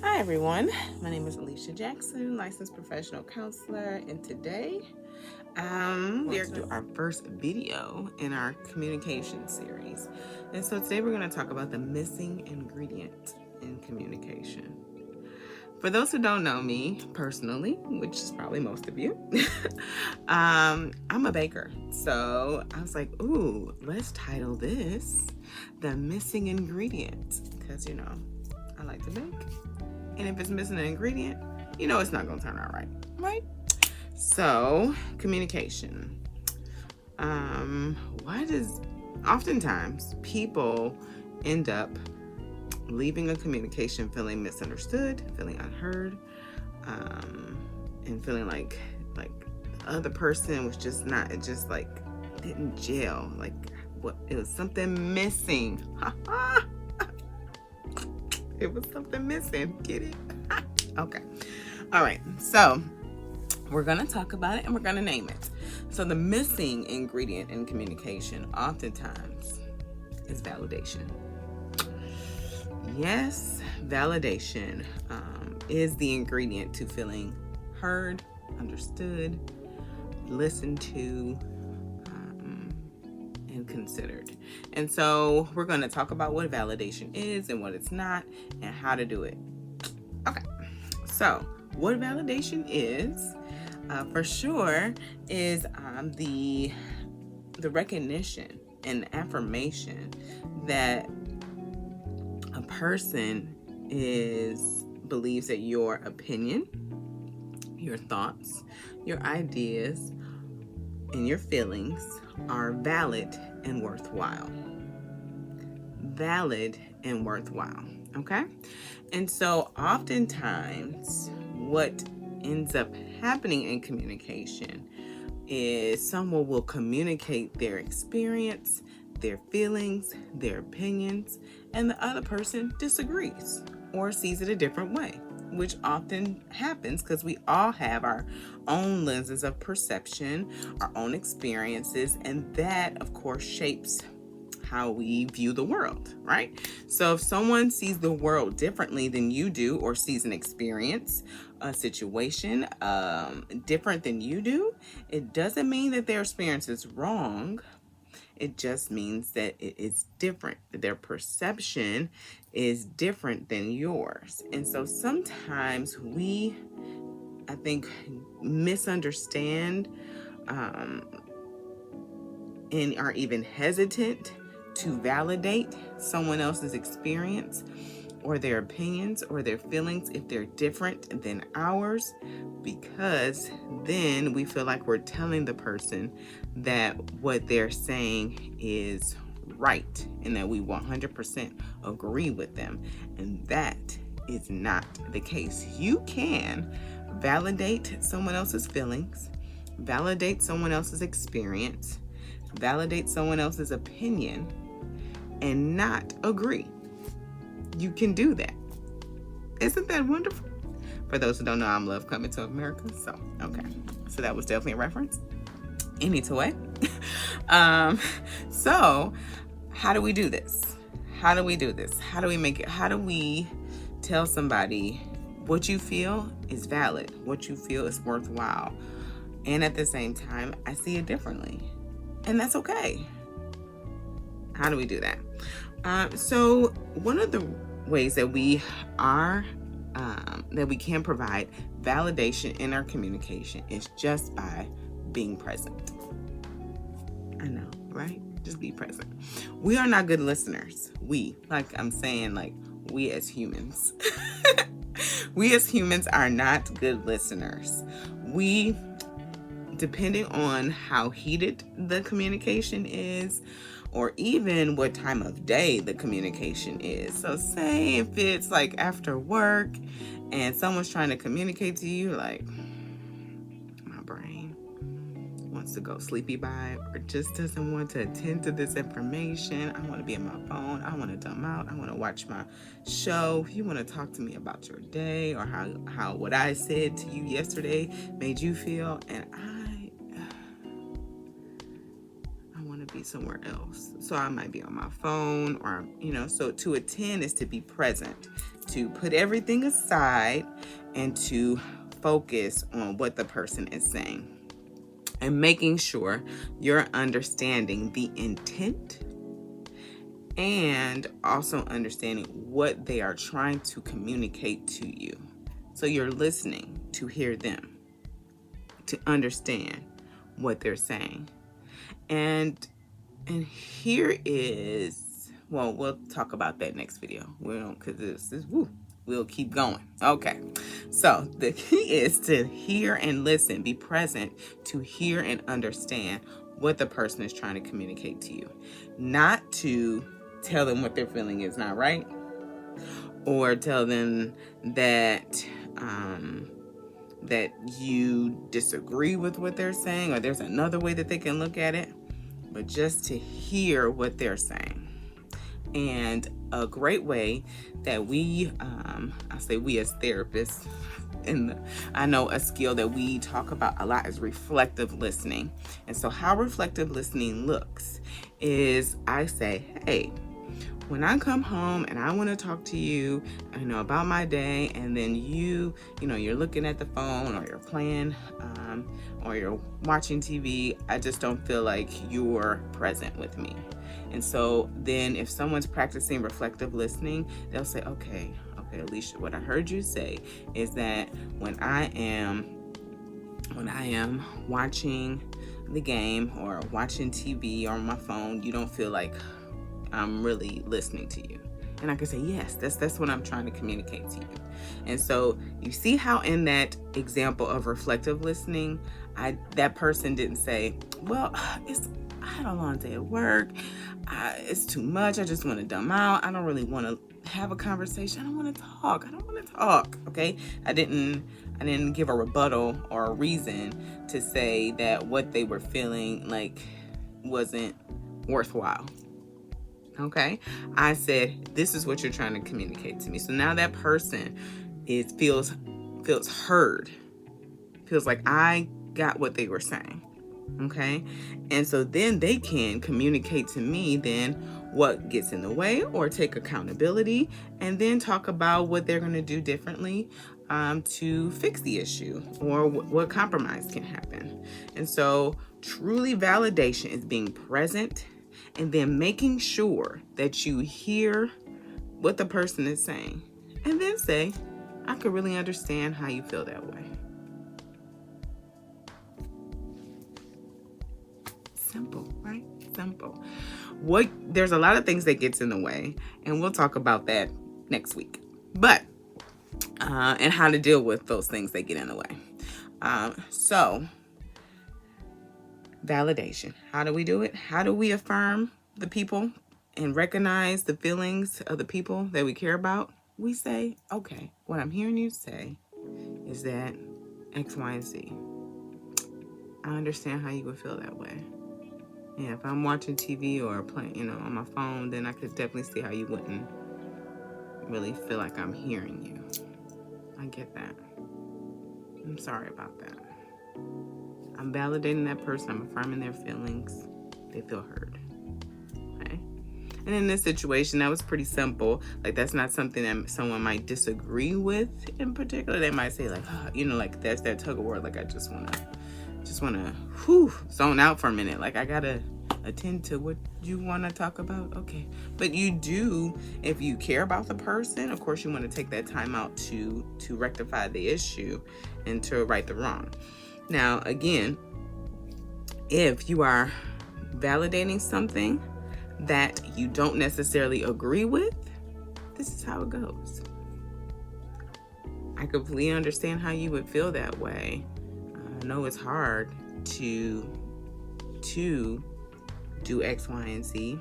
Hi everyone, my name is Alicia Jackson, licensed professional counselor, and today we are going to do our first video in our communication series. And so today we're going to talk about the missing ingredient in communication. For those who don't know me personally, which is probably most of you, I'm a baker. So I was like, ooh, let's title this The Missing Ingredient, because I like to bake. And if it's missing an ingredient, it's not going to turn out right? So, communication. Why does oftentimes people end up leaving a communication feeling misunderstood, feeling unheard, and feeling like the other person was just didn't gel, like what it was something missing. It was something missing. Get it? Okay. All right. So we're going to talk about it and we're going to name it. So the missing ingredient in communication oftentimes is validation. Yes, validation is the ingredient to feeling heard, understood, listened to, and considered. And so we're going to talk about what validation is and what it's not and how to do it. Okay, so what validation is, for sure, is the recognition and affirmation that a person believes that your opinion, your thoughts, your ideas, and your feelings are valid and worthwhile. Valid and worthwhile, okay? And so oftentimes what ends up happening in communication is someone will communicate their experience, their feelings, their opinions, and the other person disagrees or sees it a different way, which often happens because we all have our own lenses of perception, our own experiences, and that, of course, shapes how we view the world, right? So if someone sees the world differently than you do, or sees an experience, a situation different than you do, it doesn't mean that their experience is wrong. It just means that it is different. Their perception is different than yours. And so sometimes we, I think, misunderstand and are even hesitant to validate someone else's experience or their opinions or their feelings if they're different than ours, because then we feel like we're telling the person that what they're saying is right and that we 100% agree with them. And that is not the case. You can validate someone else's feelings, validate someone else's experience, validate someone else's opinion, and not agree. You can do that. Isn't that wonderful? For those who don't know, I'm Love Coming to America. So, okay. So that was definitely a reference. Anyway. So how do we do this? How do we do this? How do we make it? How do we tell somebody what you feel is valid, what you feel is worthwhile, and at the same time, I see it differently? And that's okay. How do we do that? So one of the ways that we are that we can provide validation in our communication is just by being present. I know, right? Just be present. We are not good listeners. We as humans. We as humans are not good listeners. We, depending on how heated the communication is, or even what time of day the communication is. So say if it's like after work and someone's trying to communicate to you, like, my brain wants to go sleepy by, or just doesn't want to attend to this information. I want to be on my phone. I want to dumb out. I want to watch my show. If you want to talk to me about your day or how what I said to you yesterday made you feel, and I want to be somewhere else. So I might be on my phone, or, so to attend is to be present, to put everything aside and to focus on what the person is saying, and making sure you're understanding the intent and also understanding what they are trying to communicate to you. So you're listening to hear them, to understand what they're saying. And here is, well, we'll talk about that next video. We don't, because this is, we'll keep going. Okay. So the key is to hear and listen, be present to hear and understand what the person is trying to communicate to you. Not to tell them what their feeling is not right, or tell them that that you disagree with what they're saying, or there's another way that they can look at it, but just to hear what they're saying. And a great way that we, I say we as therapists, and I know a skill that we talk about a lot is reflective listening. And so how reflective listening looks is I say, hey, when I come home and I want to talk to you, about my day, and then you're looking at the phone, or you're playing, or you're watching TV, I just don't feel like you're present with me. And so then if someone's practicing reflective listening, they'll say, okay, Alicia, what I heard you say is that when I am watching the game or watching TV or on my phone, you don't feel like I'm really listening to you. And I can say, yes, that's what I'm trying to communicate to you. And so you see how in that example of reflective listening, that person didn't say, well, I had a long day at work. It's too much. I just want to dumb out. I don't really want to have a conversation. I don't want to talk. Okay. I didn't give a rebuttal or a reason to say that what they were feeling like wasn't worthwhile. Okay. I said, this is what you're trying to communicate to me. So now that person feels heard, feels like I got what they were saying. Okay. And so then they can communicate to me then what gets in the way, or take accountability, and then talk about what they're going to do differently to fix the issue, or what compromise can happen. And so truly validation is being present and then making sure that you hear what the person is saying, and then say, I could really understand how you feel that way. Simple, right? Simple. There's a lot of things that gets in the way, and we'll talk about that next week. But and how to deal with those things that get in the way. So validation. How do we do it? How do we affirm the people and recognize the feelings of the people that we care about? We say, okay, what I'm hearing you say is that X, Y, and Z. I understand how you would feel that way. Yeah, if I'm watching TV or playing, on my phone, then I could definitely see how you wouldn't really feel like I'm hearing you. I get that. I'm sorry about that. I'm validating that person. I'm affirming their feelings. They feel heard. Okay? And in this situation, that was pretty simple. Like, that's not something that someone might disagree with in particular. They might say, like, like that's that tug of war. Like, I just want to zone out for a minute. Like, I gotta attend to what you want to talk about. Okay. But you do, if you care about the person, of course you want to take that time out to rectify the issue and to right the wrong. Now, again, if you are validating something that you don't necessarily agree with, this is how it goes. I completely understand how you would feel that way. I know it's hard to do X, Y, and Z.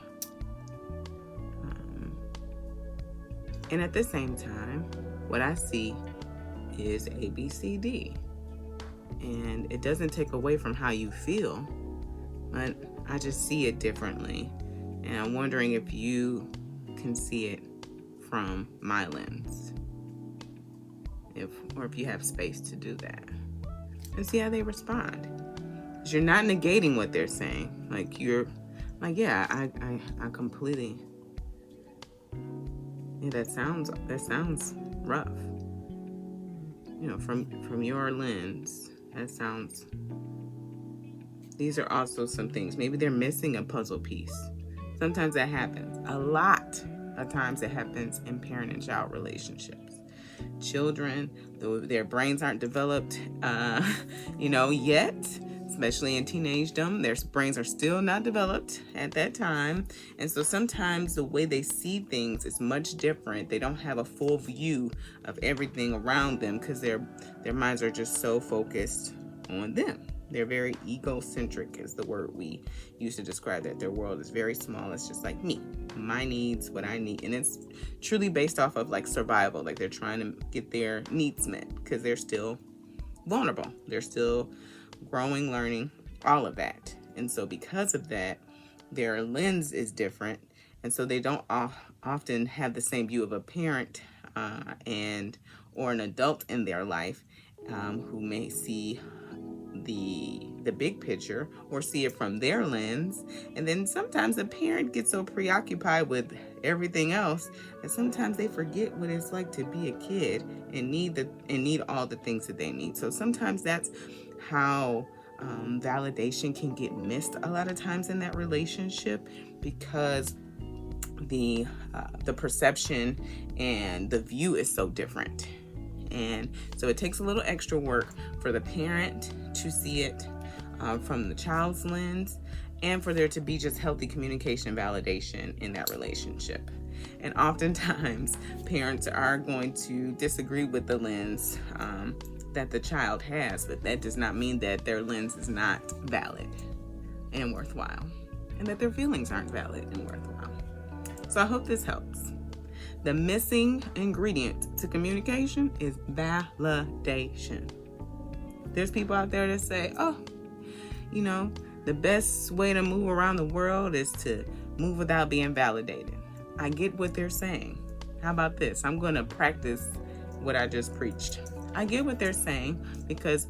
And at the same time, what I see is A, B, C, D. And it doesn't take away from how you feel, but I just see it differently. And I'm wondering if you can see it from my lens, or if you have space to do that, and see how they respond. Because you're not negating what they're saying. Like, you're like, yeah, I completely Yeah, that sounds rough. From your lens, that sounds. These are also some things. Maybe they're missing a puzzle piece. Sometimes that happens. A lot of times it happens in parent and child relationships. Children, though their brains aren't developed, yet, especially in teenagedom, their brains are still not developed at that time. And so sometimes the way they see things is much different. They don't have a full view of everything around them because their minds are just so focused on them. They're very egocentric is the word we use to describe that. Their world is very small. It's just like me, my needs, what I need. And it's truly based off of like survival. Like they're trying to get their needs met because they're still vulnerable. They're still growing, learning, all of that. And so because of that, their lens is different. And so they don't often have the same view of a parent or an adult in their life who may see the big picture or see it from their lens. And then sometimes a parent gets so preoccupied with everything else that sometimes they forget what it's like to be a kid and need all the things that they need. So sometimes that's how validation can get missed a lot of times in that relationship, because the perception and the view is so different. And so it takes a little extra work for the parent to see it from the child's lens, and for there to be just healthy communication and validation in that relationship. And oftentimes parents are going to disagree with the lens that the child has, but that does not mean that their lens is not valid and worthwhile, and that their feelings aren't valid and worthwhile. So I hope this helps. The missing ingredient to communication is validation. There's people out there that say, the best way to move around the world is to move without being validated. I get what they're saying. How about this? I'm going to practice what I just preached. I get what they're saying because,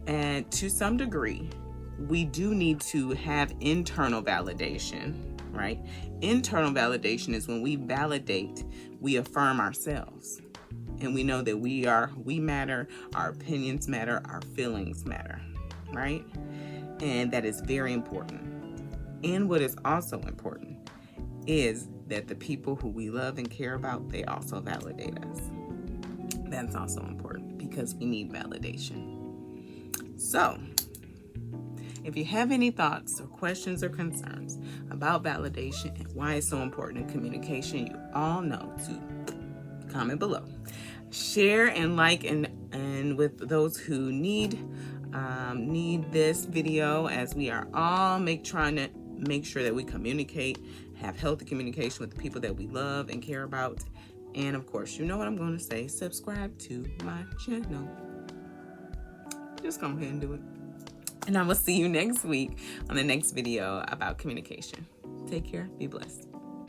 and to some degree, we do need to have internal validation, right? Internal validation is when we validate, we affirm ourselves. And we know that we matter, our opinions matter, our feelings matter, right? And that is very important. And what is also important is that the people who we love and care about, they also validate us. That's also important because we need validation. So, if you have any thoughts or questions or concerns about validation and why it's so important in communication, you all know to comment below. Share and like and with those who need this video, as we are all trying to make sure that we communicate, have healthy communication with the people that we love and care about. And of course, you know what I'm going to say, subscribe to my channel. Just go ahead and do it. And I will see you next week on the next video about communication. Take care. Be blessed.